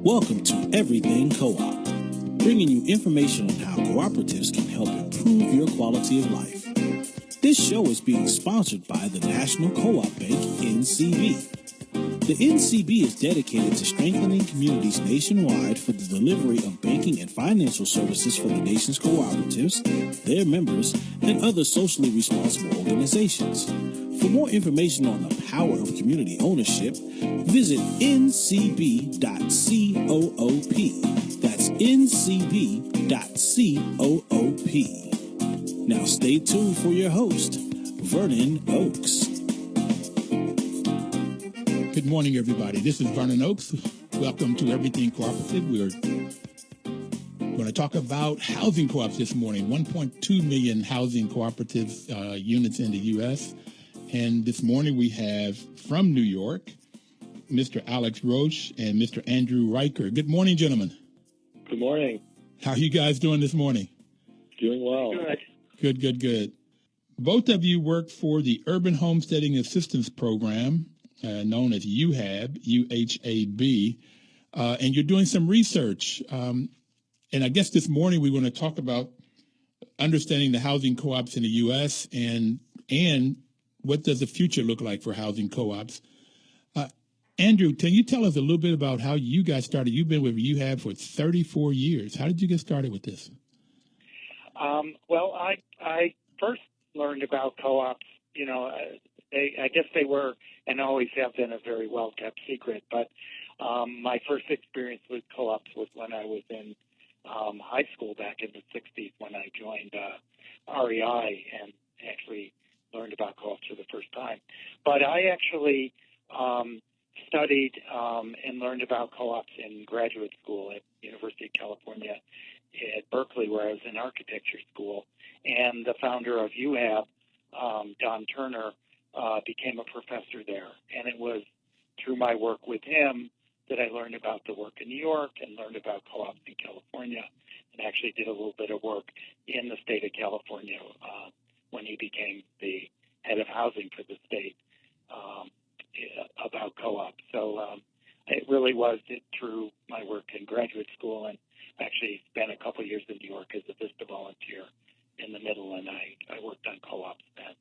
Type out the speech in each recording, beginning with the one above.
Welcome to Everything Co-op, bringing you information on how cooperatives can help improve your quality of life. This show is being sponsored by the National Co-op Bank, NCB. The NCB is dedicated to strengthening communities nationwide for the delivery of banking and financial services for the nation's cooperatives, their members, and other socially responsible organizations. For more information on the power of community ownership, visit ncb.coop. That's ncb.coop. Now stay tuned for your host, Vernon Oakes. Good morning, everybody. This is Vernon Oakes. Welcome to Everything Cooperative. We're going to talk about housing co-ops this morning. 1.2 million housing cooperative units in the U.S., and this morning we have from New York, Mr. Alex Roesch and Mr. Andrew Reicher. Good morning, gentlemen. Good morning. How are you guys doing this morning? Doing well. Good. Both of you work for the Urban Homesteading Assistance Program, known as UHAB, UHAB, and you're doing some research. And I guess this morning we're going to talk about understanding the housing co-ops in the U.S. and what does the future look like for housing co-ops. Andrew, can you tell us a little bit about how you guys started? You've been with UHAB for 34 years. How did you get started with this? Well, I first learned about co-ops, I guess they were and always have been a very well-kept secret. But my first experience with co-ops was when I was in high school back in the 60s when I joined REI and actually learned about co-ops for the first time. But I actually studied and learned about co-ops in graduate school at University of California at Berkeley, where I was in architecture school. And the founder of UHAB, Don Turner, became a professor there. And it was through my work with him that I learned about the work in New York and learned about co-ops in California, and actually did a little bit of work in the state of California when he became the head of housing for the state about co-ops. So it really was through my work in graduate school, and actually spent a couple of years in New York as a VISTA volunteer in the middle, and I worked on co-ops then.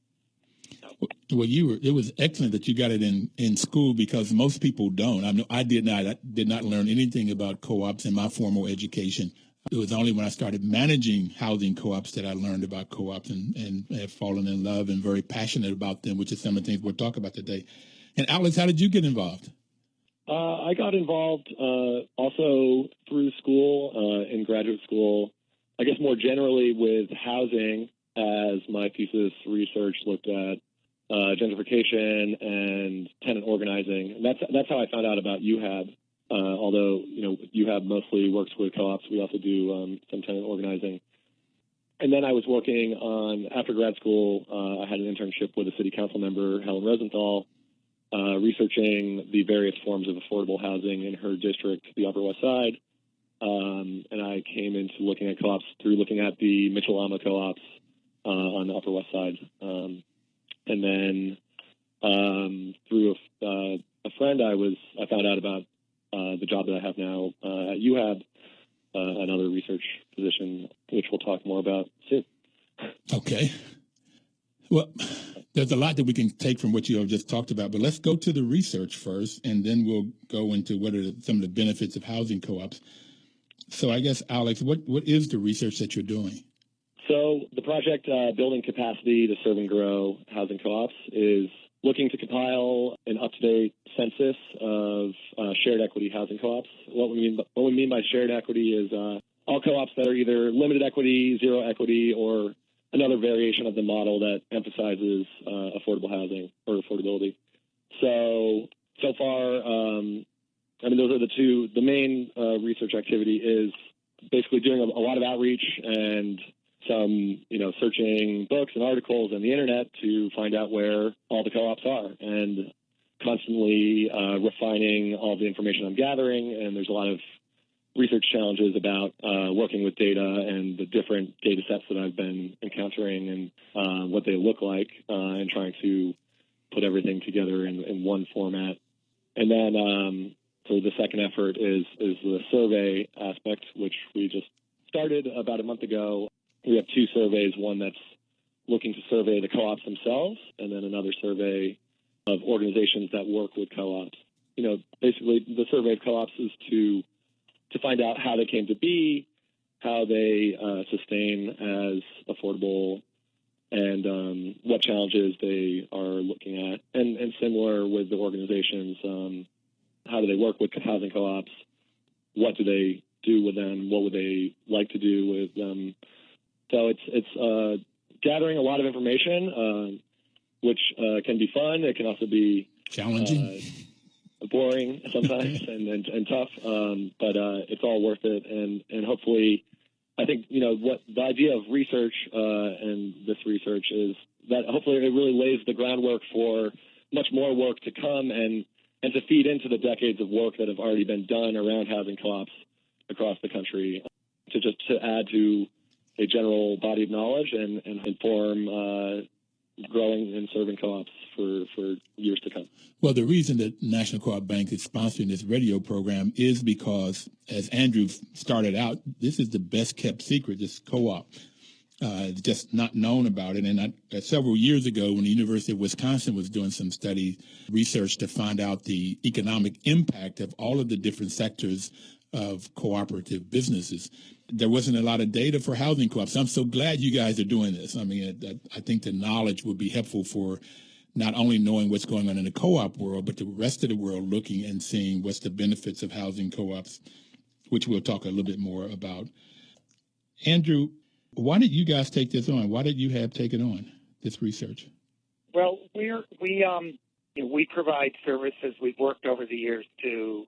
So. Well, it was excellent that you got it in school, because most people don't. I know I did not learn anything about co-ops in my formal education. It was only when I started managing housing co-ops that I learned about co-ops and have fallen in love and very passionate about them, which is some of the things we'll talk about today. And Alex, how did you get involved? I got involved also through school, in graduate school, I guess more generally with housing, as my thesis research looked at gentrification and tenant organizing. And that's how I found out about UHAB. Although, UHAB mostly works with co-ops, we also do some tenant organizing. And then I was working on, after grad school, I had an internship with a city council member, Helen Rosenthal, researching the various forms of affordable housing in her district, the Upper West Side. And I came into looking at co-ops through looking at the Mitchell-Lama co-ops on the Upper West Side. And then through a friend, I found out about the job that I have now at UHAB, another research position, which we'll talk more about soon. Okay. Well, there's a lot that we can take from what you have just talked about, but let's go to the research first, and then we'll go into what are some of the benefits of housing co-ops. So I guess, Alex, what is the research that you're doing? So the project, Building Capacity to Serve and Grow Housing Co-ops, is looking to compile an up-to-date census of shared equity housing co-ops. What we mean by shared equity is all co-ops that are either limited equity, zero equity, or another variation of the model that emphasizes affordable housing or affordability. So far, those are the main research activity is basically doing a lot of outreach and some, searching books and articles on the internet to find out where all the co-ops are, and constantly refining all the information I'm gathering. And there's a lot of research challenges about working with data and the different data sets that I've been encountering and what they look like, and trying to put everything together in one format. And then So the second effort is the survey aspect, which we just started about a month ago. We have two surveys, one that's looking to survey the co-ops themselves, and then another survey of organizations that work with co-ops. Basically the survey of co-ops is to find out how they came to be, how they sustain as affordable, and what challenges they are looking at. And similar with the organizations, how do they work with housing co-ops? What do they do with them? What would they like to do with them? So it's gathering a lot of information, which can be fun. It can also be challenging, boring sometimes, and tough. But it's all worth it. And hopefully, I think what the idea of research and this research is that hopefully it really lays the groundwork for much more work to come and to feed into the decades of work that have already been done around housing co-ops across the country, to add to a general body of knowledge and inform growing and serving co-ops for years to come. Well, the reason that National Co-op Bank is sponsoring this radio program is because, as Andrew started out, this is the best kept secret, this co-op. Just not known about it. And several years ago, when the University of Wisconsin was doing some research to find out the economic impact of all of the different sectors of cooperative businesses, there wasn't a lot of data for housing co-ops. I'm so glad you guys are doing this. I mean, I think the knowledge will be helpful for not only knowing what's going on in the co-op world, but the rest of the world looking and seeing what's the benefits of housing co-ops, which we'll talk a little bit more about. Andrew, why did you guys take this on? Why did UHAB take it on, this research? Well, we provide services. We've worked over the years to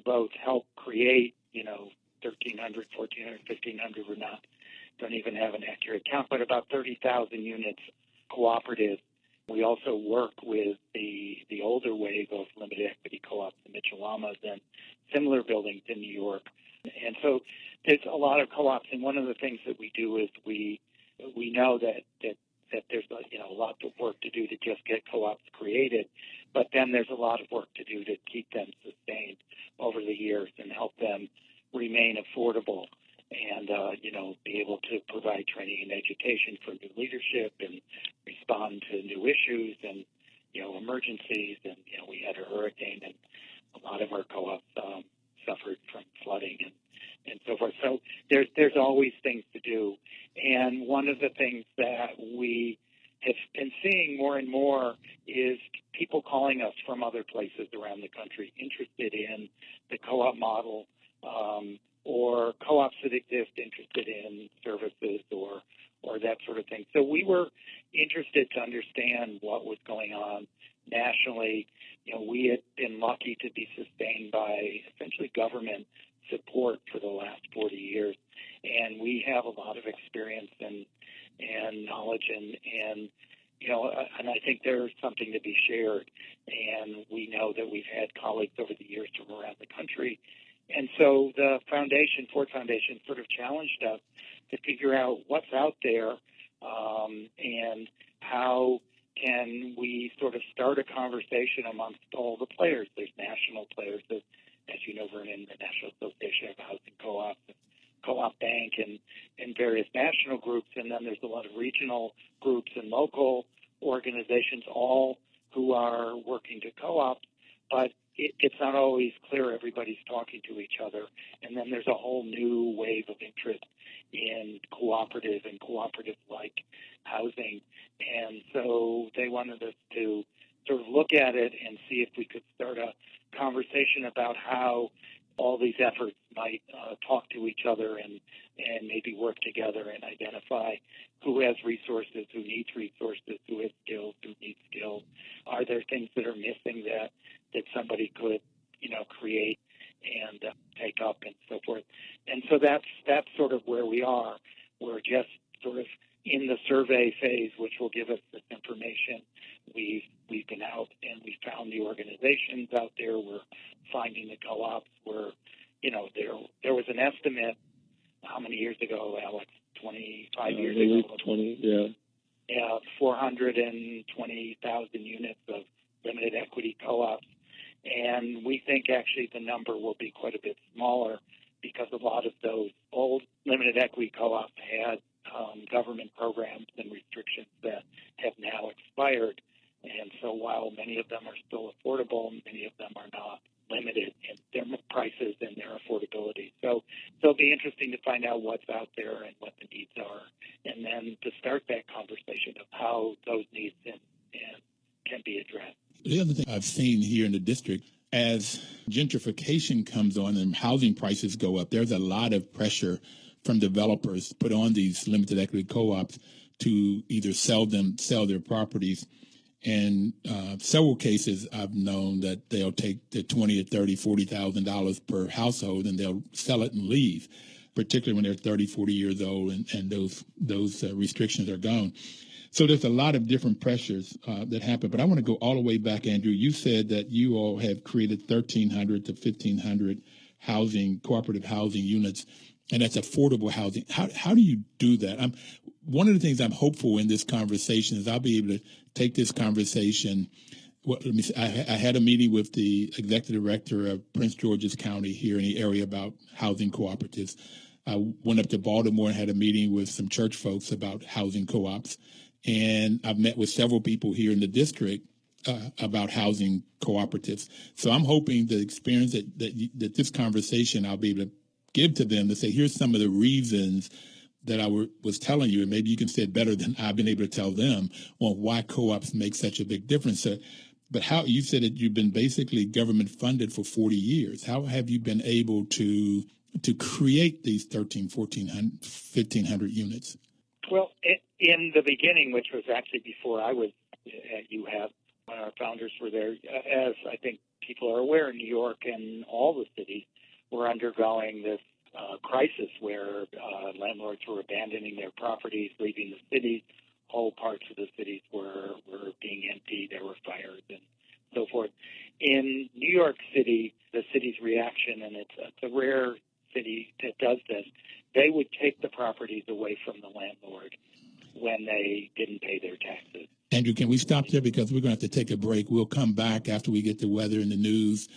both help create 1,300, 1,400, 1,500. Don't even have an accurate count, but about 30,000 units cooperative. We also work with the older wave of limited equity co-ops, the Mitchellamas, and similar buildings in New York. And so there's a lot of co-ops, and one of the things that we do is we know that there's a lot of work to do to just get co-ops created, but then there's a lot of work to do to keep them sustained over the years and help them remain affordable and be able to provide training and education for new leadership and respond to new issues and emergencies. And we had a hurricane, and a lot of our co-ops suffered from flooding and so forth. So there's always things to do. And one of the things that we have been seeing more and more is people calling us from other places around the country interested in the co-op model, or co-ops that exist interested in services or that sort of thing. So we were interested to understand what was going on nationally. We had been lucky to be sustained by essentially government support for the last 40 years, and we have a lot of experience and knowledge and I think there's something to be shared. And we know that we've had colleagues over the years from around the country. And so the Ford Foundation sort of challenged us to figure out what's out there and how can we sort of start a conversation amongst all the players. There's national players, as you know, Vernon, the National Association of Housing Co-ops, Co-op Bank, and various national groups. And then there's a lot of regional groups and local organizations, all who are working to co-ops. But it's not always clear everybody's talking to each other. And then there's a whole new wave of interest in cooperative and cooperative-like housing. And so they wanted us to sort of look at it and see if we could start a conversation about how all these efforts might talk to each other and maybe work together and identify who has resources, who needs resources, who has skills, who needs skills. Are there things that are missing that somebody could, create and take up and so forth? And so that's sort of where we are. We're just sort of in the survey phase, which will give us this information. We've been out and we found the organizations out there. We're finding the co-ops. There was an estimate how many years ago, Alex? 25 years ago. 20, yeah. Yeah, 420,000 units of limited equity co-ops. And we think actually the number will be quite a bit smaller because a lot of those old limited equity co-ops had government programs and restrictions that have now expired. And so while many of them are still affordable, many of them are not limited in their prices and their affordability. So it'll be interesting to find out what's out there and what the needs are, and then to start that conversation of how those needs and can be addressed. The other thing I've seen here in the district, as gentrification comes on and housing prices go up, there's a lot of pressure from developers put on these limited equity co-ops to either sell their properties. And several cases I've known that they'll take the $20,000 or $30,000, $40,000 per household and they'll sell it and leave, particularly when they're 30, 40 years old and those restrictions are gone. So there's a lot of different pressures that happen. But I want to go all the way back, Andrew. You said that you all have created 1,300 to 1,500 cooperative housing units, and that's affordable housing. How do you do that? One of the things I'm hopeful in this conversation is I'll be able to take this conversation. Well, let me see, I had a meeting with the executive director of Prince George's County here in the area about housing cooperatives. I went up to Baltimore and had a meeting with some church folks about housing co-ops. And I've met with several people here in the district about housing cooperatives. So I'm hoping the experience that this conversation I'll be able to give to them to say, here's some of the reasons that I was telling you, and maybe you can say it better than I've been able to tell them on why co-ops make such a big difference. But how you said that you've been basically government funded for 40 years. How have you been able to create these 1,300, 1,500 units? Well, in the beginning, which was actually before I was at UHAB, when our founders were there, as I think people are aware, New York and all the cities were undergoing this crisis where landlords were abandoning their properties, leaving the cities. Whole parts of the cities were being empty. There were fires and so forth. In New York City, the city's reaction, and it's a rare city that does this, they would take the properties away from the landlord when they didn't pay their taxes. Andrew, can we stop there because we're going to have to take a break? We'll come back after we get the weather and the news,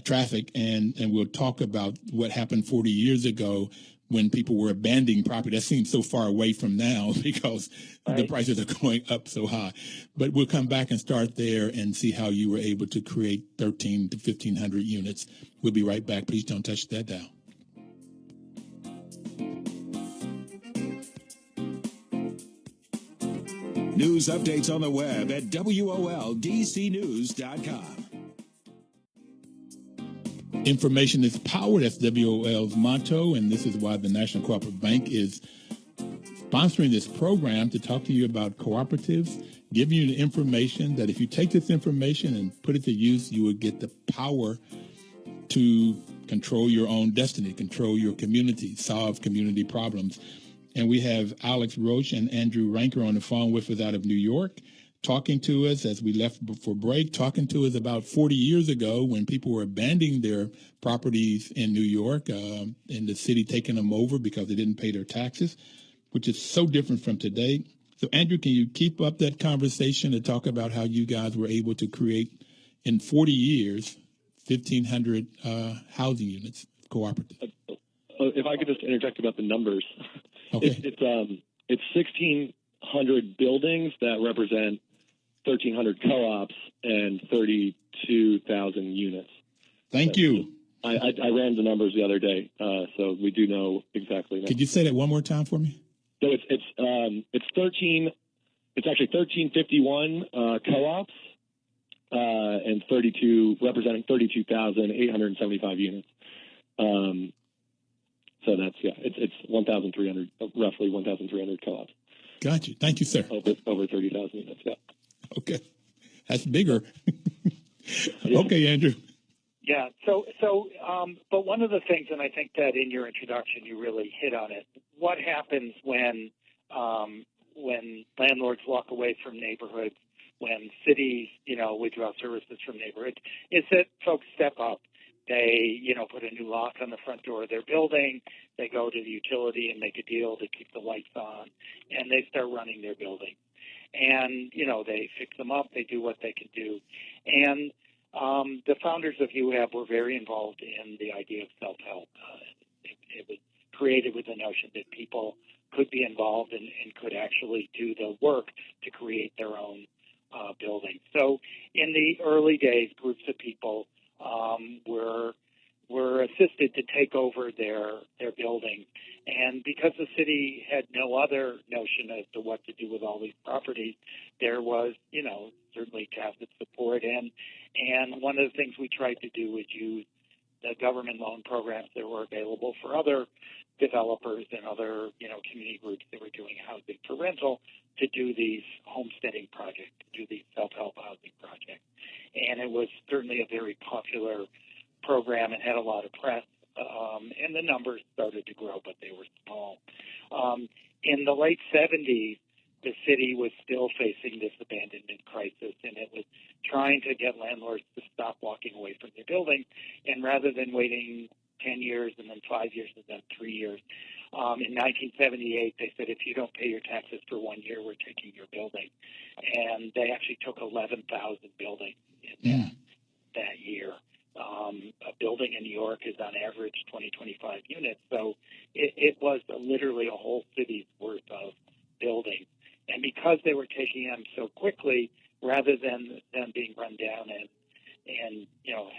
traffic, and we'll talk about what happened 40 years ago when people were abandoning property. That seems so far away from now because the prices are going up so high. But we'll come back and start there and see how you were able to create 1,300 to 1,500 units. We'll be right back. Please don't touch that dial. News updates on the web at WOLDCnews.com. Information is power. That's WOL's motto, and this is why the National Cooperative Bank is sponsoring this program to talk to you about cooperatives, giving you the information that if you take this information and put it to use, you will get the power to control your own destiny, control your community, solve community problems. And we have Alex Roesch and Andrew Reicher on the phone with us out of New York, talking to us as we left for break, talking to us about 40 years ago when people were abandoning their properties in New York and the city taking them over because they didn't pay their taxes, which is so different from today. So, Andrew, can you keep up that conversation and talk about how you guys were able to create in 40 years 1,500 housing units, cooperatives? If I could just interject about the numbers. Okay. It's 1,600 buildings that represent 1,300 co-ops and 32,000 units. Thank you. I ran the numbers the other day, so we do know exactly that. Could you say that one more time for me? So it's actually 1,351 co-ops and 32 representing 32,875 units. So that's it's 1,300, roughly 1,300 co-ops. Got you. Thank you, sir. Over 30,000 units. Yeah. Okay, that's bigger. Okay, Andrew. Yeah. But one of the things, and I think that in your introduction you really hit on it. What happens when landlords walk away from neighborhoods, when cities, withdraw services from neighborhoods, is that folks step up. They, put a new lock on the front door of their building. They go to the utility and make a deal to keep the lights on, and they start running their building. And, they fix them up. They do what they can do. And The founders of UHAB were very involved in the idea of self-help. It was created with the notion that people could be involved and could actually do the work to create their own building. So in the early days, groups of people were assisted to take over their buildings. And because the city had no other notion as to what to do with all these properties, there was, certainly tacit support. And one of the things we tried to do was use the government loan programs that were available for other developers and other, community groups that were doing housing for rental to do these homesteading projects, to do these self-help housing projects. And it was certainly a very popular program and had a lot of press, and the numbers started to grow, but they were small. In the late 70s, the city was still facing this abandonment crisis, and it was trying to get landlords to stop walking away from their buildings, and rather than waiting 10 years and then 5 years and then 3 years, in 1978, they said, if you don't pay your taxes for 1 year, we're taking your building. And they actually took 11,000 buildings in that year. A building in New York is on average 25 units, so it was literally a whole city's worth of buildings. And because they were taking them so quickly, rather than them being run down and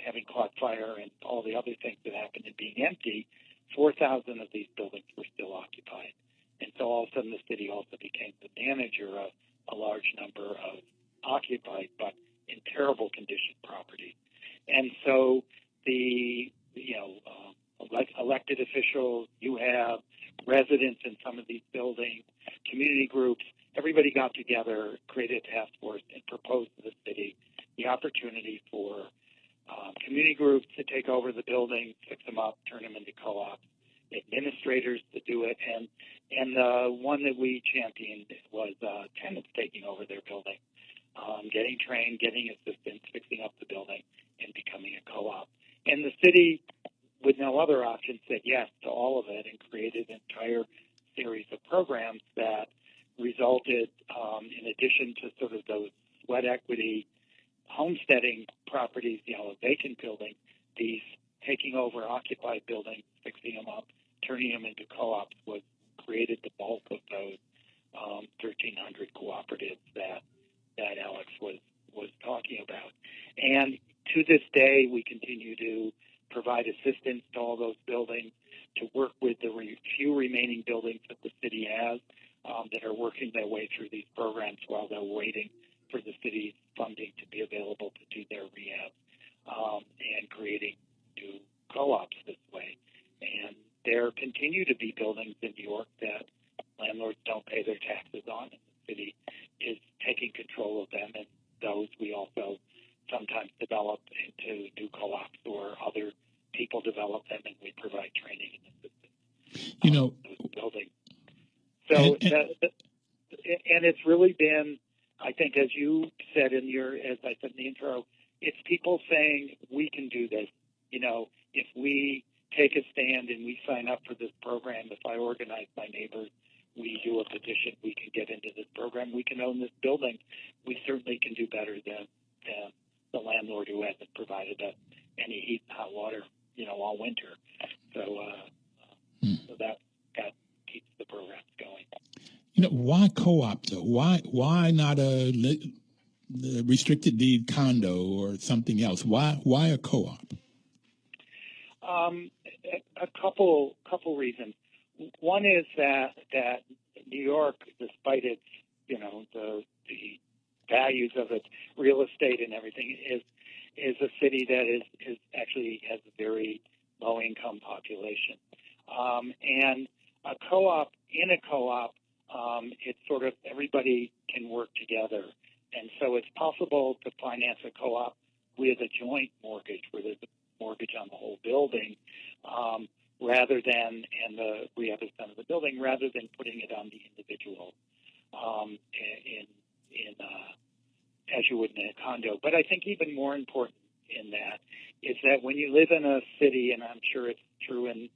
having caught fire and all the other things that happened and being empty, 4,000 of these buildings were still occupied. And so all of a sudden the city also became the manager of a large number of occupied but in terrible condition properties. And so the elected officials, UHAB, residents in some of these buildings, community groups, everybody got together, created a task force, and proposed to the city the opportunity for community groups to take over the building, fix them up, turn them into co-ops, administrators to do it, and the one that we championed was tenants taking over their building, getting trained, getting assistance, fixing up the building, and becoming a co-op. And the city, with no other option, said yes to all of it and created an entire series of programs that resulted, in addition to sort of those sweat equity homesteading properties, vacant buildings, these taking over occupied buildings, fixing them up, turning them into co-ops was created the bulk of those 1,300 cooperatives that Alex was talking about. And to this day, we continue to provide assistance to all those buildings, to work with the few remaining buildings that the city has that are working their way through these programs while they're waiting for the city's funding to be available to do their rehab, and creating new co-ops this way. And there continue to be buildings in New York that landlords don't pay their taxes on, and the city is taking control of them, and those we also sometimes develop into new co-ops, or other people develop them, and we provide training and assistance those buildings. So, and it's really been, I think, as you said as I said in the intro, it's people saying we can do this. If we take a stand and we sign up for this program, if I organize my neighbors, we do a petition, we can get into this program, we can own this building, we certainly can do better than the landlord who hasn't provided us any heat and hot water, all winter. So that keeps the programs going. Why co-op though? Why not a restricted deed condo or something else? Why a co-op? A couple reasons. One is that New York, despite its the values of its real estate and everything, is a city that is actually has a very low income population, and a co-op it's sort of everybody can work together, and so it's possible to finance a co-op with a joint mortgage, where there's a mortgage on the whole building, rather than and the rehab is done of the building, rather than putting it on the individual, as you would in a condo. But I think even more important in that is that when you live in a city, and I'm sure it's true in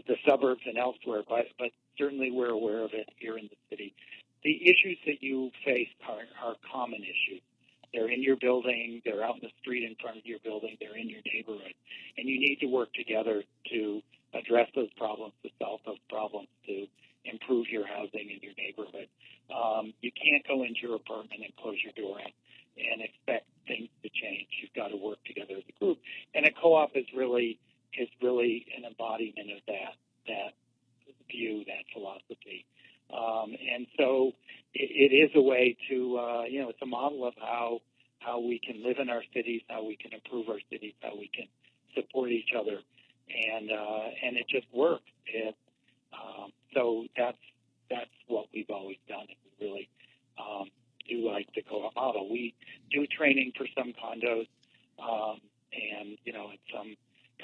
the suburbs and elsewhere, but certainly we're aware of it here in the city, the issues that you face are common issues. They're in your building. They're out in the street in front of your building. They're in your neighborhood. And you need to work together to address those problems, to solve those problems, to improve your housing in your neighborhood. You can't go into your apartment and close your door and expect things to change. You've got to work together as a group. And a co-op is really an embodiment of that view, that philosophy. And so it is a way to, it's a model of how we can live in our cities, how we can improve our cities, how we can support each other. And it just works. So that's what we've always done. And we really do like the co-op model. We do training for some condos, and some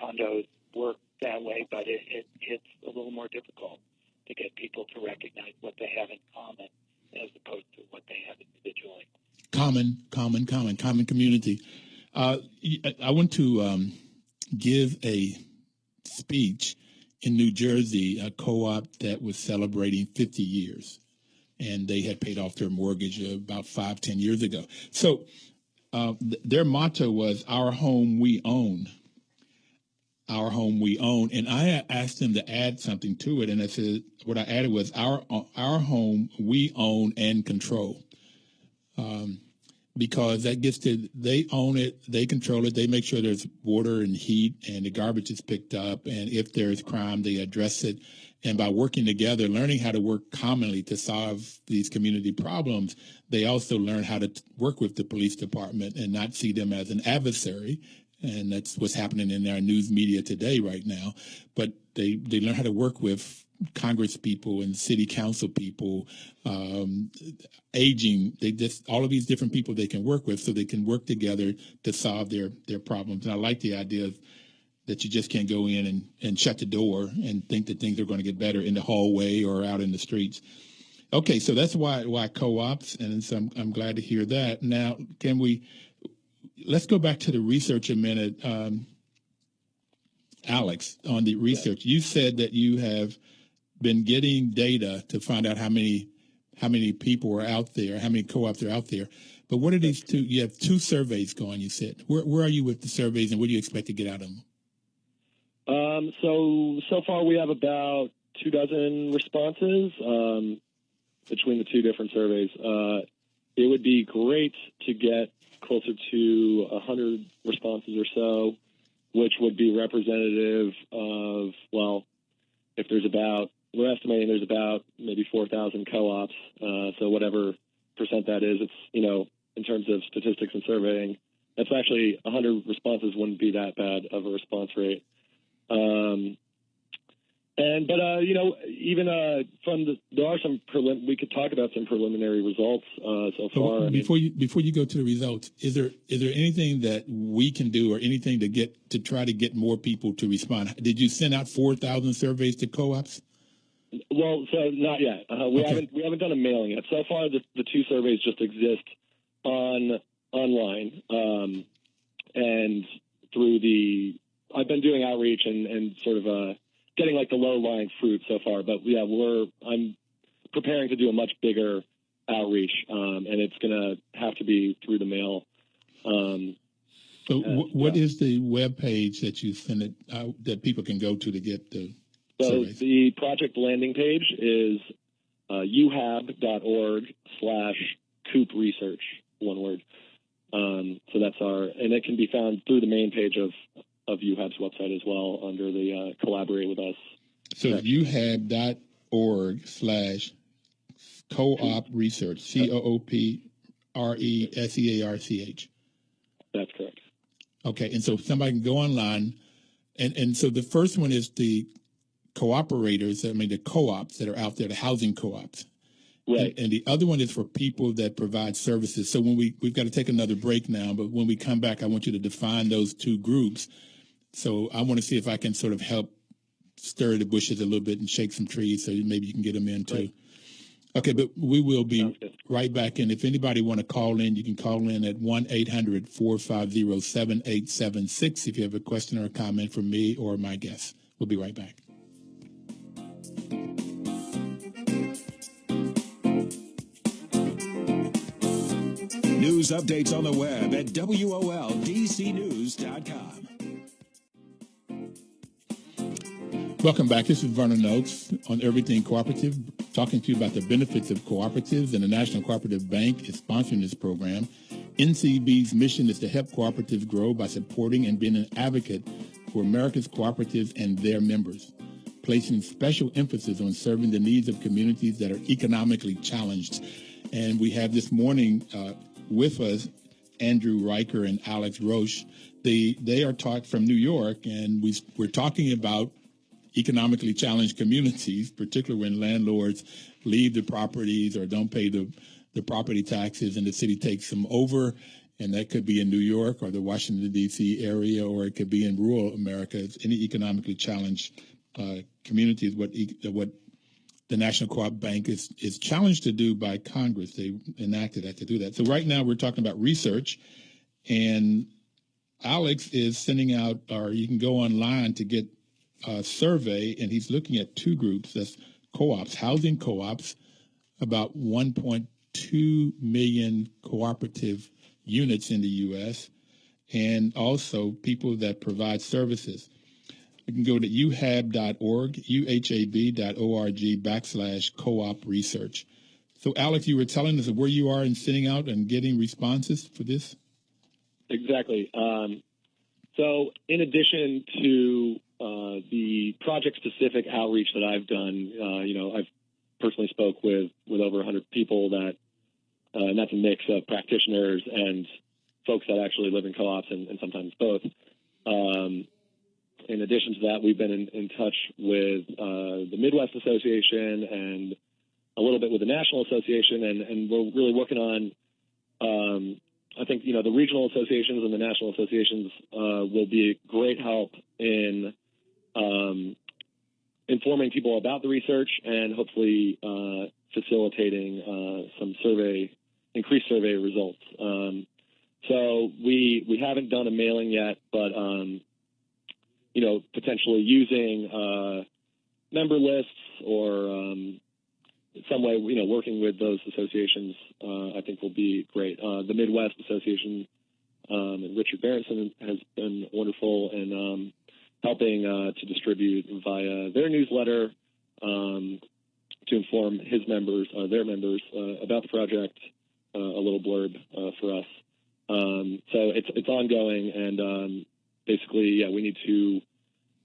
condos work that way, but it's a little more difficult to get people to recognize what they have in common as opposed to what they have individually. Common community. I want to give a speech in New Jersey, a co-op that was celebrating 50 years, and they had paid off their mortgage about 5-10 years ago. So their motto was, "Our home we own." Our home we own. And I asked them to add something to it, and I said, what I added was, our home we own and control. Because that gets to, they own it, they control it, they make sure there's water and heat and the garbage is picked up, and if there's crime, they address it. And by working together, learning how to work commonly to solve these community problems, they also learn how to work with the police department and not see them as an adversary. And that's what's happening in our news media today right now. But they learn how to work with Congress people and city council people, aging. They just, all of these different people they can work with, so they can work together to solve their problems. And I like the idea that you just can't go in and shut the door and think that things are going to get better in the hallway or out in the streets. Okay, so that's why co-ops, and so I'm glad to hear that. Now, let's go back to the research a minute. Alex, on the research, you said that you have been getting data to find out how many people are out there, how many co-ops are out there. But what are these two? You have 2 surveys going, you said. Where are you with the surveys, and what do you expect to get out of them? So far we have about 24 responses between the 2 different surveys. It would be great to get closer to 100 responses or so, which would be representative of, if there's we're estimating there's about maybe 4,000 co-ops. So whatever percent that is, it's, in terms of statistics and surveying, that's actually 100 responses wouldn't be that bad of a response rate. There are some we could talk about some preliminary results so far. Before you go to the results, is there anything that we can do, or anything to try to get more people to respond? Did you send out 4,000 surveys to co-ops? Well, so not yet. We haven't done a mailing yet. So far, the 2 surveys just exist online, and through I've been doing outreach and sort of getting like the low-lying fruit so far. But yeah, I'm preparing to do a much bigger outreach, and it's going to have to be through the mail. What is the web page that you send it that people can go to get the surveys? The project landing page is uhab.org/Coop research, one word. So that's and it can be found through the main page of UHAB's website as well under the Collaborate with Us. So uhab.org/co-op research, COOPRESEARCH. That's correct. Okay, and so somebody can go online, and so the first one is the cooperators, the co-ops that are out there, the housing co-ops. Right. And the other one is for people that provide services. So when we've got to take another break now, but when we come back, I want you to define those 2 groups. So I want to see if I can sort of help stir the bushes a little bit and shake some trees, so maybe you can get them in too. Right. Okay, but we will be right back in. If anybody want to call in, you can call in at 1-800-450-7876 if you have a question or a comment for me or my guests. We'll be right back. News updates on the web at WOLDCnews.com. Welcome back. This is Vernon Oakes on Everything Cooperative, talking to you about the benefits of cooperatives, and the National Cooperative Bank is sponsoring this program. NCB's mission is to help cooperatives grow by supporting and being an advocate for America's cooperatives and their members, placing special emphasis on serving the needs of communities that are economically challenged. And we have this morning with us Andrew Reicher and Alex Roesch. They are taught from New York, and we're talking about economically challenged communities, particularly when landlords leave the properties or don't pay the property taxes and the city takes them over. And that could be in New York or the Washington, D.C. area, or it could be in rural America. It's any economically challenged communities, what the National Co-op Bank is challenged to do by Congress. They enacted that to do that. So right now we're talking about research, and Alex is sending out, or you can go online to get a survey, and he's looking at two groups. That's co-ops, housing co-ops, about 1.2 million cooperative units in the U.S., and also people that provide services. You can go to UHAB.org, UHAB.org/co-op research. So, Alex, you were telling us where you are in sending out and getting responses for this? Exactly. So in addition to the project-specific outreach that I've done, I've personally spoke with over 100 people and that's a mix of practitioners and folks that actually live in co-ops and sometimes both. In addition to that, we've been in touch with the Midwest Association and a little bit with the National Association, and we're really working on, I think, the regional associations and the national associations will be a great help in informing people about the research and hopefully facilitating some increased survey results. So we haven't done a mailing yet, but potentially using member lists or some way, working with those associations, I think will be great. The Midwest Association and Richard Berenson has been wonderful in helping to distribute via their newsletter to inform their members about the project, a little blurb for us. So it's ongoing, and basically, we need to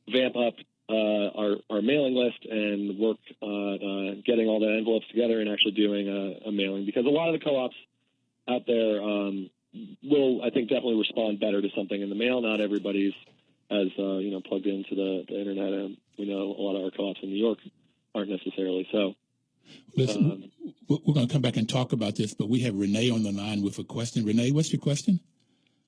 vamp up our mailing list and work on getting all the envelopes together and actually doing a mailing, because a lot of the co-ops out there will, I think, definitely respond better to something in the mail. Not everybody's as plugged into the internet, and we know a lot of our co-ops in New York aren't necessarily. So listen, we're going to come back and talk about this, but we have Renee on the line with a question. Renee, what's your question?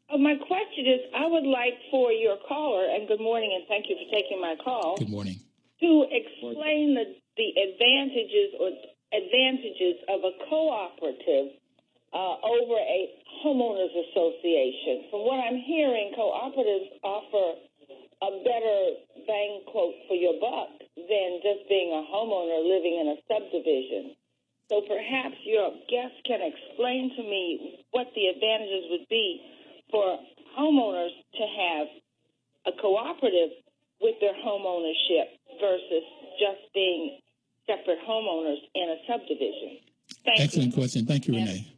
My question is, I would like for your caller, and good morning, and thank you for taking my call. Good morning. To explain the advantages of a cooperative over a homeowners association. From what I'm hearing, cooperatives offer a better bang quote for your buck than just being a homeowner living in a subdivision. So perhaps your guest can explain to me what the advantages would be for homeowners to have a cooperative with their home ownership versus just being separate homeowners in a subdivision. Thank you. Excellent question. Thank you, Renee.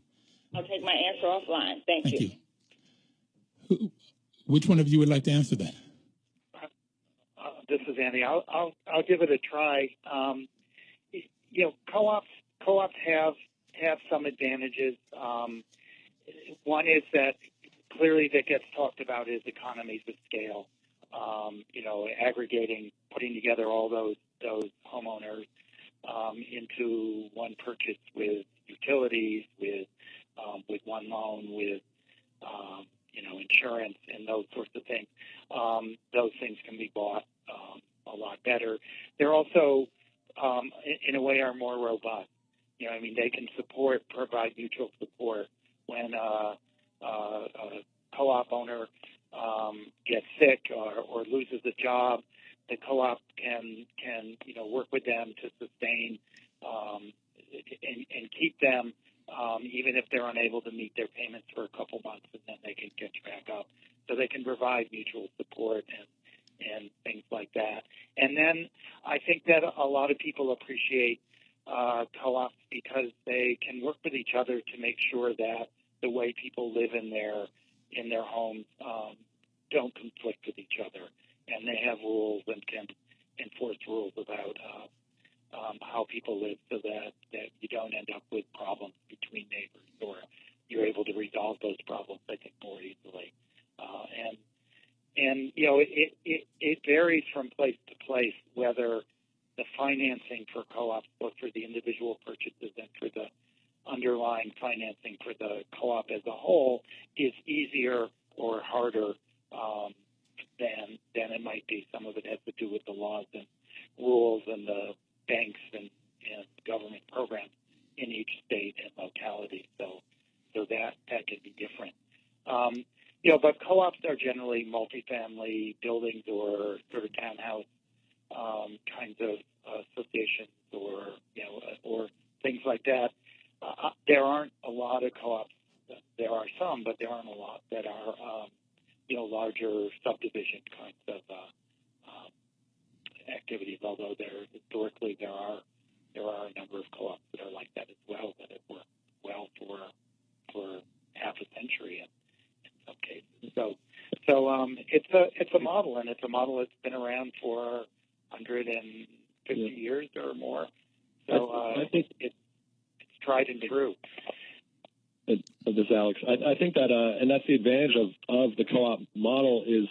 I'll take my answer offline. Thank you. Which one of you would like to answer that? This is Andy. I'll give it a try. Co-ops have some advantages. One is that clearly that gets talked about is economies of scale. Aggregating, putting together all those homeowners into one purchase with utilities, with one loan, with insurance and those sorts of things. Those things can be bought a lot better. They're also, in a way, are more robust. They can provide mutual support when a co-op owner gets sick or loses a job. The co-op can work with them to sustain and keep them even if they're unable to meet their payments for a couple months, and then they can catch back up. So they can provide mutual support and things like that. And then I think that a lot of people appreciate co-ops because they can work with each other to make sure that the way people live in their homes don't conflict with each other, and they have rules and can enforce rules about how people live, so that you don't end up with problems between neighbors, or you're able to resolve those problems, I think, more easily. And you know, it varies from place to place whether the financing for co-ops, both for the individual purchases and for the underlying financing for the co-op as a whole, is easier or harder than it might be. Some of it has to do with the laws and rules and the banks and government programs in each state and locality. So that can be different. You know, but co-ops are generally multifamily buildings or sort of townhouse kinds of associations, or or things like that. There aren't a lot of co-ops. There are some, but there aren't a lot that are larger subdivision kinds of activities. Although historically there are a number of co-ops that are like that as well, that have worked well for half a century in some cases. So it's a model, and it's a model that's been around for 150 years or more. So I think it's tried and true. This is Alex. I think that, and that's the advantage of the co-op model, is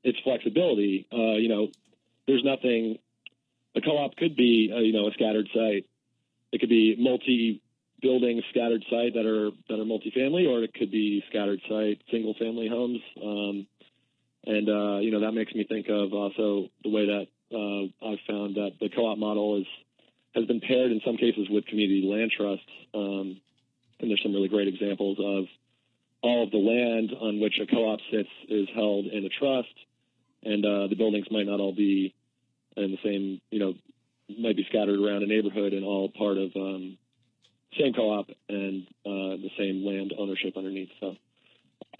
its flexibility. There's nothing. A co-op could be a scattered site. It could be multi-building scattered site that are multifamily, or it could be scattered site single family homes. And that makes me think of also the way that I've found that the co-op model has been paired in some cases with community land trusts. And there's some really great examples of all of the land on which a co-op sits is held in a trust, and the buildings might not all be in the same, might be scattered around a neighborhood and all part of same co-op and the same land ownership underneath. So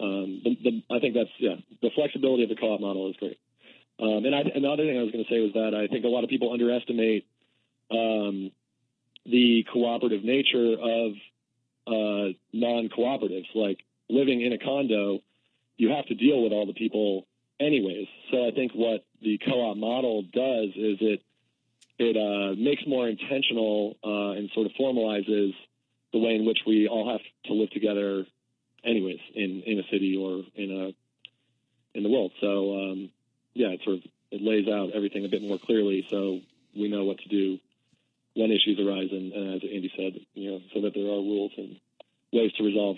I think that's, the flexibility of the co-op model is great. And the other thing I was going to say was that I think a lot of people underestimate the cooperative nature of non-cooperatives. Like living in a condo, you have to deal with all the people anyways. So I think what the co-op model does is it makes more intentional and sort of formalizes the way in which we all have to live together anyways in a city or in the world. So it lays out everything a bit more clearly, so we know what to do when issues arise, and as Andy said, so that there are rules and ways to resolve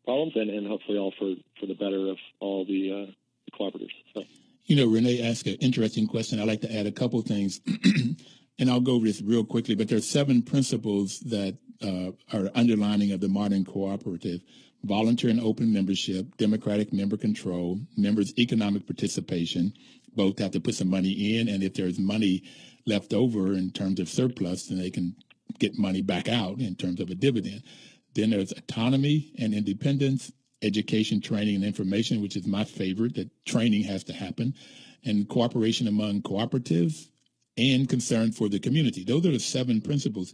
problems, and hopefully all for the better of all the cooperatives. So. Renee asked an interesting question. I'd like to add a couple of things, and I'll go over this real quickly, but there are 7 principles that are underlining of the modern cooperative: volunteer and open membership, democratic member control, members' economic participation. Both have to put some money in, and if there's money left over in terms of surplus, then they can get money back out in terms of a dividend. Then there's autonomy and independence, education, training, and information, which is my favorite, that training has to happen, and cooperation among cooperatives, and concern for the community. Those are the 7 principles.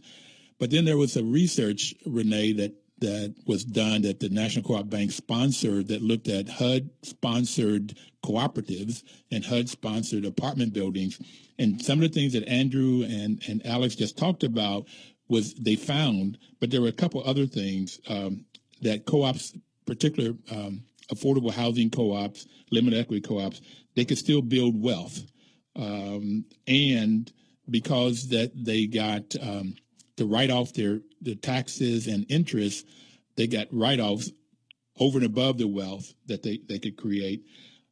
But then there was a research, Renee, that was done that the National Co-op Bank sponsored, that looked at HUD-sponsored cooperatives and HUD-sponsored apartment buildings. And some of the things that Andrew and Alex just talked about was they found, but there were a couple other things that co-ops, particular affordable housing co-ops, limited equity co-ops, they could still build wealth. And because that they got to write off the taxes and interest, they got write-offs over and above the wealth that they could create.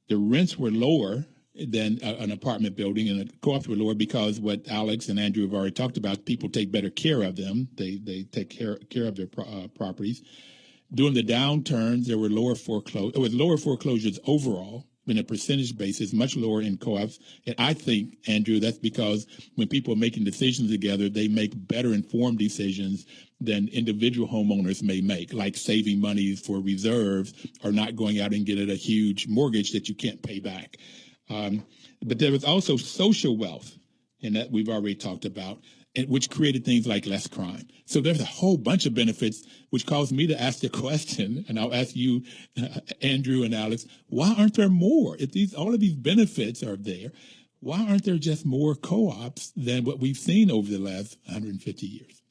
The rents were lower than an apartment building, and the co-ops were lower because what Alex and Andrew have already talked about, people take better care of them. They take care of their properties. During the downturns, there were lower foreclosures overall in a percentage basis, much lower in co-ops. And I think, Andrew, that's because when people are making decisions together, they make better informed decisions than individual homeowners may make, like saving money for reserves or not going out and getting a huge mortgage that you can't pay back. But there was also social wealth, and that we've already talked about, and which created things like less crime. So there's a whole bunch of benefits, which caused me to ask the question, and I'll ask you, Andrew and Alex, why aren't there more? If all of these benefits are there, why aren't there just more co-ops than what we've seen over the last 150 years?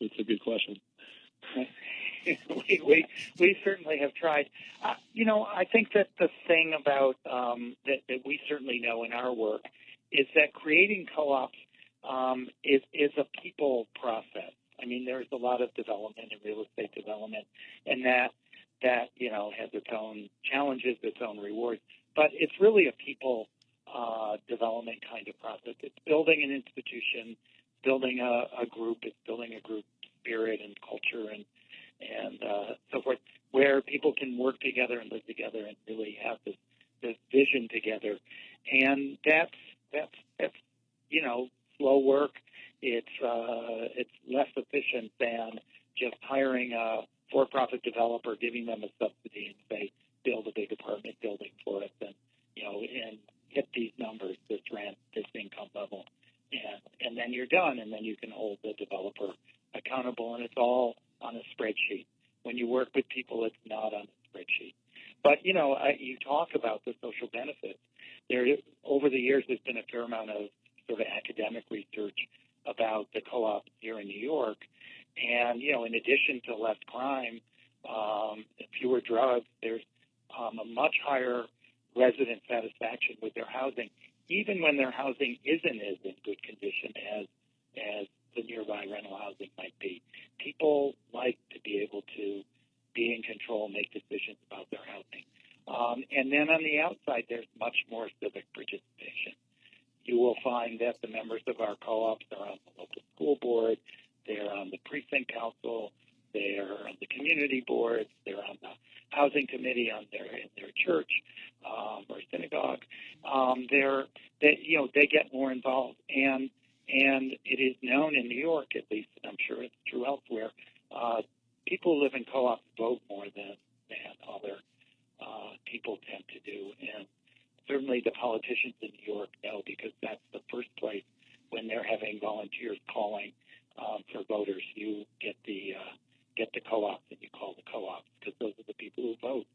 It's a good question. we certainly have tried. I think that the thing about that we certainly know in our work is that creating co-ops is a people process. I mean, there's a lot of development in real estate development, and that has its own challenges, its own rewards. But it's really a people development kind of process. It's building an institution, building a group. It's building a group spirit and culture and so forth, where people can work together and live together and really have this vision together. And that's slow work. It's less efficient than just hiring a for-profit developer, giving them a subsidy and say, build a big apartment building for us and hit these numbers, this rent, this income level. And then you're done, and then you can hold the developer accountable, and it's all on a spreadsheet. When you work with people, it's not on a spreadsheet. But, you talk about the social benefits. Over the years, there's been a fair amount of sort of academic research about the co-ops here in New York. And, in addition to less crime, fewer drugs, there's a much higher resident satisfaction with their housing, even when their housing isn't as in good condition as the nearby rental housing might be. People like to be able to be in control, make decisions about their housing. And then on the outside, there's much more civic participation. You will find that the members of our co-ops are on the local school board, they're on the precinct council, they're on the community boards, they're on the housing committee in their church or synagogue. They get more involved, and it is known in New York, at least, and I'm sure it's true elsewhere. People who live in co-ops vote more than other people tend to do, and certainly the politicians in New York know, because that's the first place when they're having volunteers calling for voters. You get the co-ops and you call the co-ops, because those are the people who vote.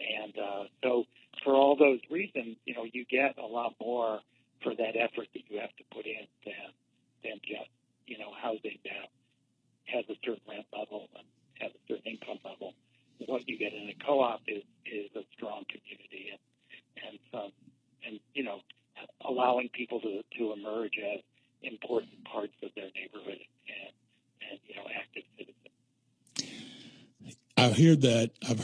And so for all those reasons, you get a lot more for that effort that you have to put in than just, housing that has a certain rent level and has a certain income level. What you get in a co-op is a strong community and allowing people to emerge as important parts of their neighborhood and active citizens. I've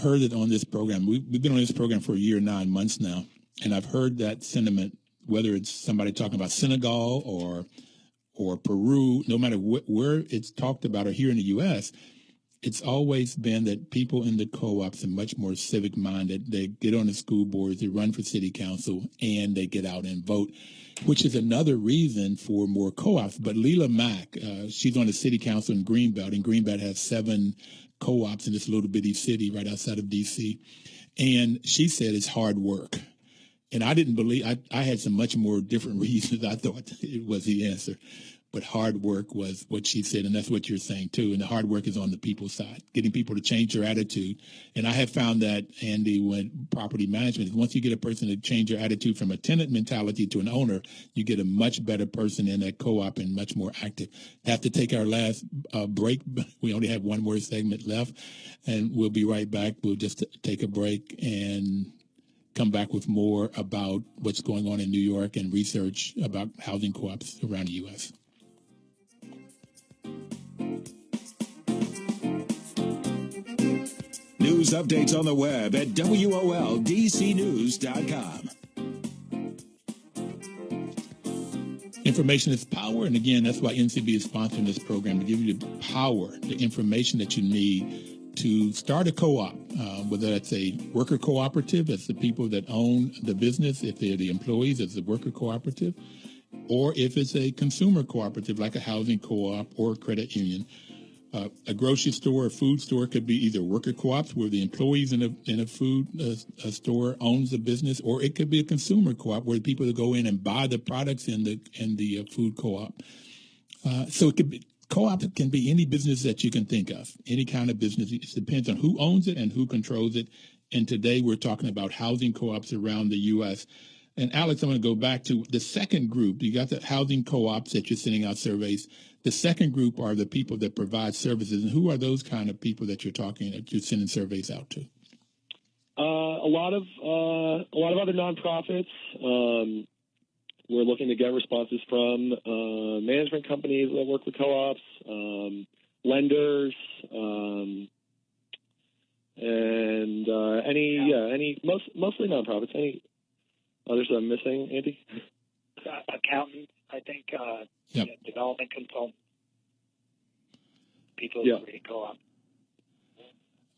heard it on this program. We've been on this program for a year, 9 months now, and I've heard that sentiment, whether it's somebody talking about Senegal or Peru, no matter where it's talked about, or here in the U.S., it's always been that people in the co-ops are much more civic-minded. They get on the school boards, they run for city council, and they get out and vote, which is another reason for more co-ops. But Leila Mack, she's on the city council in Greenbelt, and Greenbelt has 7 co-ops in this little bitty city right outside of D.C., and she said it's hard work. And I didn't believe, I had some much more different reasons. I thought it was the answer. But hard work was what she said, and that's what you're saying, too. And the hard work is on the people's side, getting people to change their attitude. And I have found that, Andy, when property management, once you get a person to change their attitude from a tenant mentality to an owner, you get a much better person in that co-op and much more active. Have to take our last break. We only have one more segment left, and we'll be right back. We'll just take a break and come back with more about what's going on in New York and research about housing co-ops around the U.S. News updates on the web at WOLDCnews.com. Information is power, and again, that's why NCB is sponsoring this program, to give you the power, the information that you need to start a co-op, whether that's a worker cooperative, that's the people that own the business, if they're the employees, it's a worker cooperative, or if it's a consumer cooperative like a housing co-op or a credit union. A grocery store, a food store could be either worker co-ops where the employees in a food store owns the business, or it could be a consumer co-op where people that go in and buy the products in the food co-op. So it could be co-op can be any business that you can think of, any kind of business. It depends on who owns it and who controls it. And today we're talking about housing co-ops around the U.S. And Alex, I'm going to go back to the second group. You got the housing co-ops that you're sending out surveys. The second group are the people that provide services. And who are those kind of people that you're sending surveys out to? A lot of other nonprofits. We're looking to get responses from management companies that work with co-ops, lenders, and mostly nonprofits. Any others I'm missing, Andy? Accountants, I think. Yep. Development consultants. People who create co-op.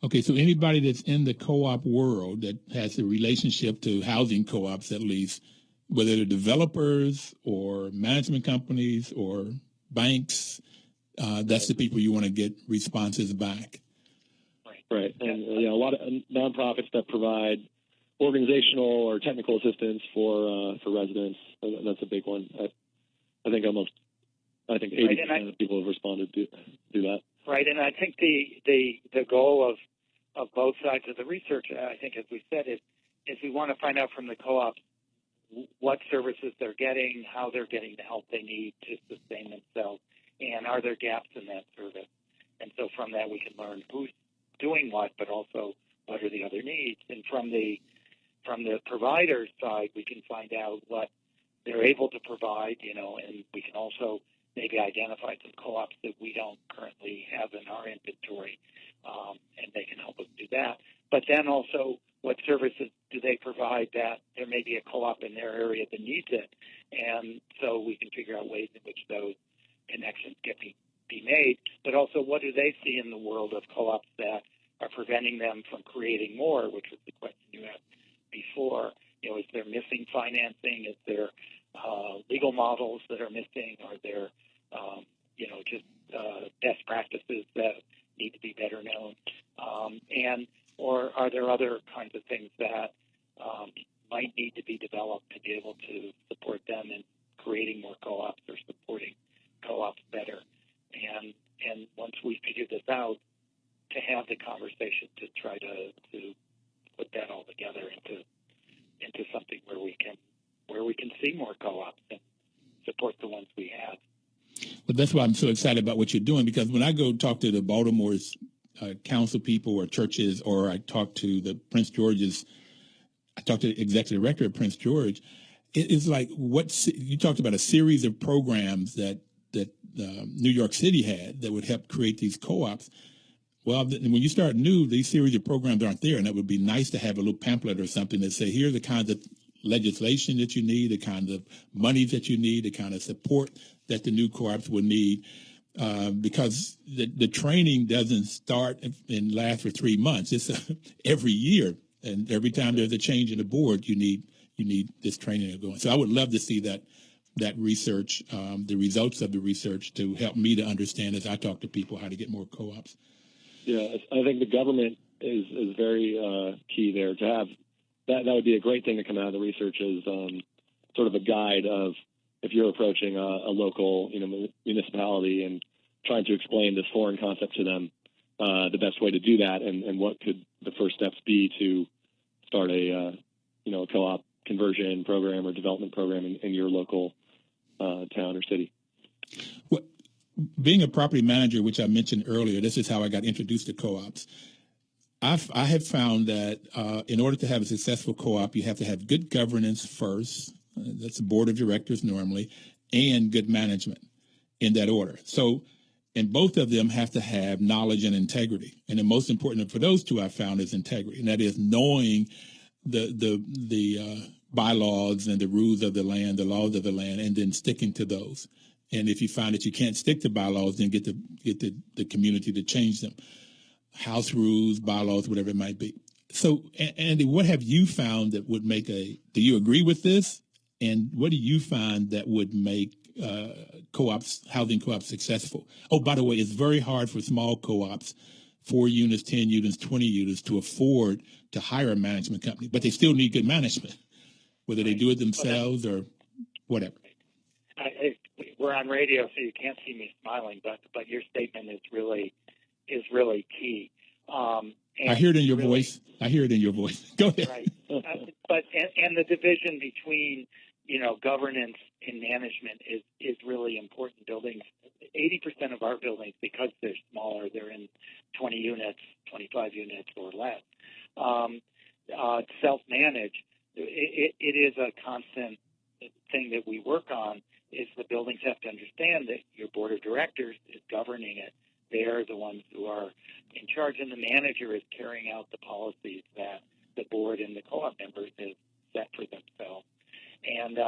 Okay, so anybody that's in the co-op world that has a relationship to housing co-ops, at least, whether they're developers or management companies or banks, that's the people you want to get responses back. Right. And a lot of nonprofits that provide organizational or technical assistance for residents. That's a big one. I think 80% of people have responded to that. Right, and I think the goal of both sides of the research, I think, as we said, is we want to find out from the co-ops what services they're getting, how they're getting the help they need to sustain themselves, and are there gaps in that service? And so from that we can learn who's doing what, but also what are the other needs. And from the provider side, we can find out what they're able to provide, and we can also maybe identify some co-ops that we don't currently have in our inventory, and they can help us do that. But then also, what services do they provide that there may be a co-op in their area that needs it? And so we can figure out ways in which those connections can be made. But also, what do they see in the world of co-ops that are preventing them from creating more, which was the question you asked before. Is there missing financing? Is there legal models that are missing? Are there, just best practices that need to be better known? Or are there other kinds of things that might need to be developed to be able to support them in creating more co-ops or supporting co-ops better? And once we figure this out, to have the conversation to try to put that all together into something where we can see more co-ops and support the ones we have. Well, that's why I'm so excited about what you're doing, because when I go talk to the Baltimore's council people or churches, or I talk to the I talked to the executive director of Prince George, it's like you talked about a series of programs that New York City had that would help create these co-ops. Well, when you start new, these series of programs aren't there, and it would be nice to have a little pamphlet or something that say, here are the kinds of legislation that you need, the kinds of money that you need, the kind of support that the new co-ops will need, because the training doesn't start and last for 3 months. It's every year, and every time there's a change in the board, you need this training going. So I would love to see that research, the results of the research, to help me to understand as I talk to people how to get more co-ops. Yeah, I think the government is very key there. To have that would be a great thing to come out of the research as sort of a guide of, if you're approaching a local municipality and trying to explain this foreign concept to them, the best way to do that, and what could the first steps be to start a co-op conversion program or development program in your local town or city. Well, being a property manager, which I mentioned earlier, this is how I got introduced to co-ops. I have found that in order to have a successful co-op, you have to have good governance first. That's a board of directors normally, and good management, in that order. So, and both of them have to have knowledge and integrity. And the most important for those two I found is integrity, and that is knowing the bylaws and the rules of the land, the laws of the land, and then sticking to those. And if you find that you can't stick to bylaws, then get the community to change them. house rules, bylaws, whatever it might be. So, Andy, what have you found that would make do you agree with this? And what do you find that would make co-ops, housing co-ops successful? Oh, by the way, it's very hard for small co-ops, 4 units, 10 units, 20 units, to afford to hire a management company, but they still need good management, whether they do it themselves or whatever. We're on radio, so you can't see me smiling, but your statement is really key. I hear it in your voice. I hear it in your voice. Go ahead. Right. But the division between governance and management is really important. Buildings, 80% of our buildings, because they're smaller, they're in 20 units, 25 units or less. Self-manage. It is a constant thing that we work on. Is the buildings have to understand that your board of directors is governing it. They are the ones who are in charge, and the manager is carrying out the policies that the board and the co-op members have set for themselves. And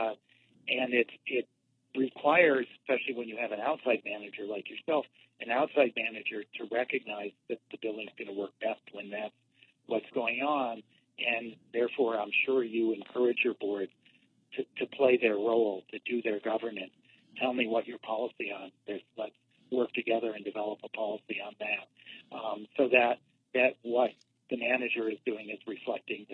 it requires, especially when you have an outside manager like yourself, an outside manager to recognize that the building's going to work best when that's what's going on. And therefore, I'm sure you encourage your board to play their role, to do their governance. Tell me what your policy on is. Let's work together and develop a policy on that, so that what the manager is doing is reflecting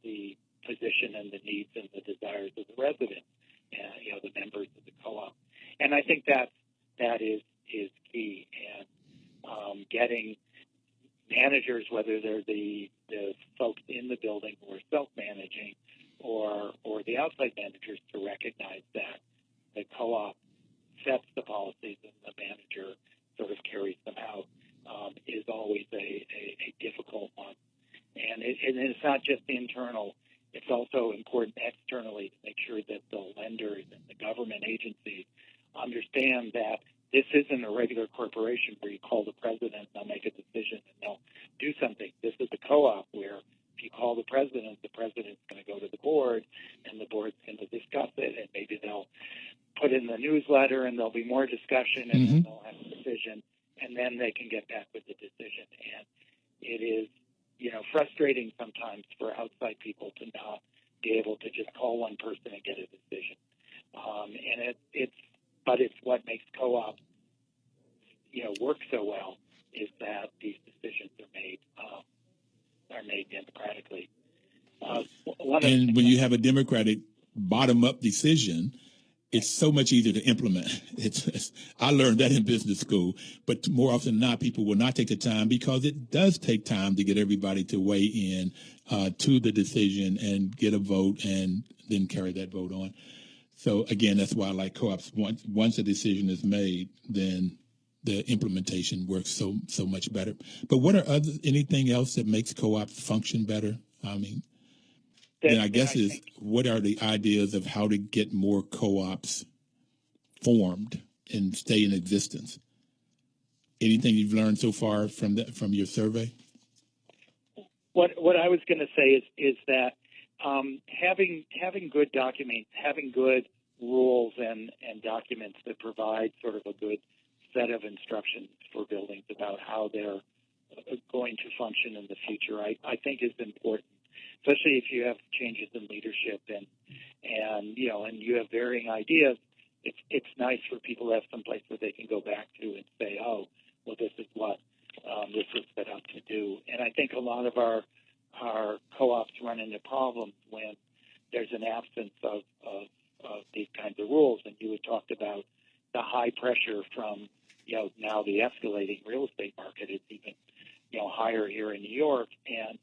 the position and the needs and the desires of the residents, the members of the co-op. And I think that is key. And getting managers, whether they're the folks in the building who are self-managing or the outside managers, to recognize that the co-op sets the policies and the manager sort of carries them out, is always a difficult one. And it's not just internal. It's also important externally to make sure that the lenders and the government agencies understand that this isn't a regular corporation where you call the president and they'll make a decision and they'll do something. This is a co-op where if you call the president's going to go to the board, and the board's going to discuss it, and maybe they'll put in the newsletter, and there'll be more discussion, and then they'll have a decision, and then they can get back with the decision. And it is, frustrating sometimes for outside people to not be able to just call one person and get a decision. And it's what makes co-ops, work so well, is that these decisions are made democratically. And when you have a democratic bottom-up decision, it's so much easier to implement. I learned that in business school, but more often than not, people will not take the time, because it does take time to get everybody to weigh in to the decision and get a vote and then carry that vote on. So again, that's why I like co-ops. Once a decision is made, then the implementation works so much better. But what are anything else that makes co-ops function better? I mean, then I guess what are the ideas of how to get more co-ops formed and stay in existence? Anything you've learned so far from your survey? What I was going to say is that having good documents, having good rules and documents that provide sort of a good set of instructions for buildings about how they're going to function in the future, I think is important. Especially if you have changes in leadership and you have varying ideas, it's nice for people to have some place where they can go back to and say, oh, well, this is what this was set up to do. And I think a lot of our co-ops run into problems when there's an absence of these kinds of rules. And you had talked about the high pressure from now the escalating real estate market is even higher here in New York, and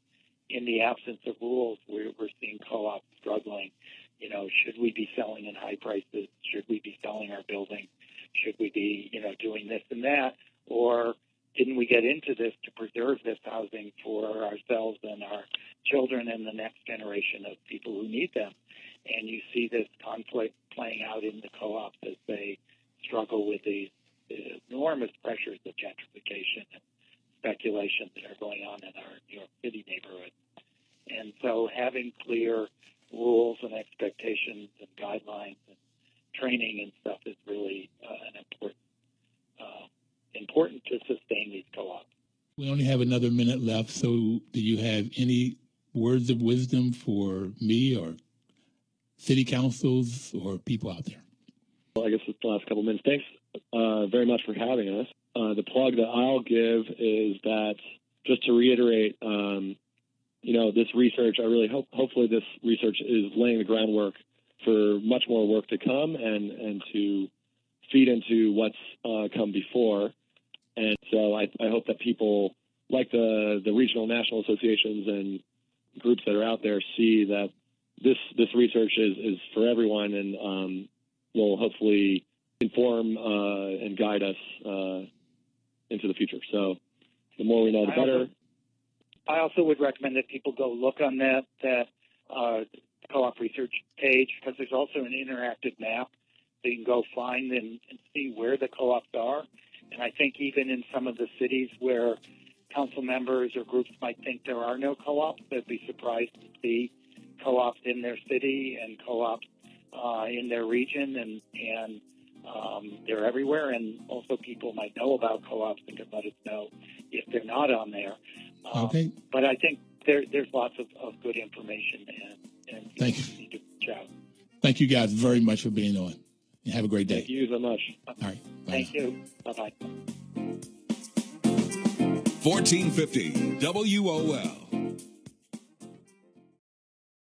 in the absence of rules, we're seeing co-ops struggling. Should we be selling in high prices? Should we be selling our building? Should we be, doing this and that? Or didn't we get into this to preserve this housing for ourselves and our children and the next generation of people who need them? And you see this conflict playing out in the co-ops as they struggle with these enormous pressures of gentrification and speculation that are going on in our New York City neighborhood. And so having clear rules and expectations and guidelines and training and stuff is really important to sustain these co-ops. We only have another minute left, so do you have any words of wisdom for me or city councils or people out there? Well, I guess it's the last couple of minutes. Thanks very much for having us. The plug that I'll give is that, just to reiterate, this research, I really hopefully this research is laying the groundwork for much more work to come and to feed into what's come before. And so I hope that people like the regional national associations and groups that are out there see that this research is for everyone and will hopefully inform and guide us into the future. So the more we know, the better. I also would recommend that people go look on that co-op research page, because there's also an interactive map that you can go find and see where the co-ops are. And I think even in some of the cities where council members or groups might think there are no co-ops, they'd be surprised to see co-ops in their city and co-ops in their region, and they're everywhere. And also people might know about co-ops and can let us know if they're not on there. Okay. But I think there's lots of good information, and thank you. Need to reach out. Thank you guys very much for being on. And have a great day. Thank you so much. All right. Thank you. Bye-bye. 1450 WOL.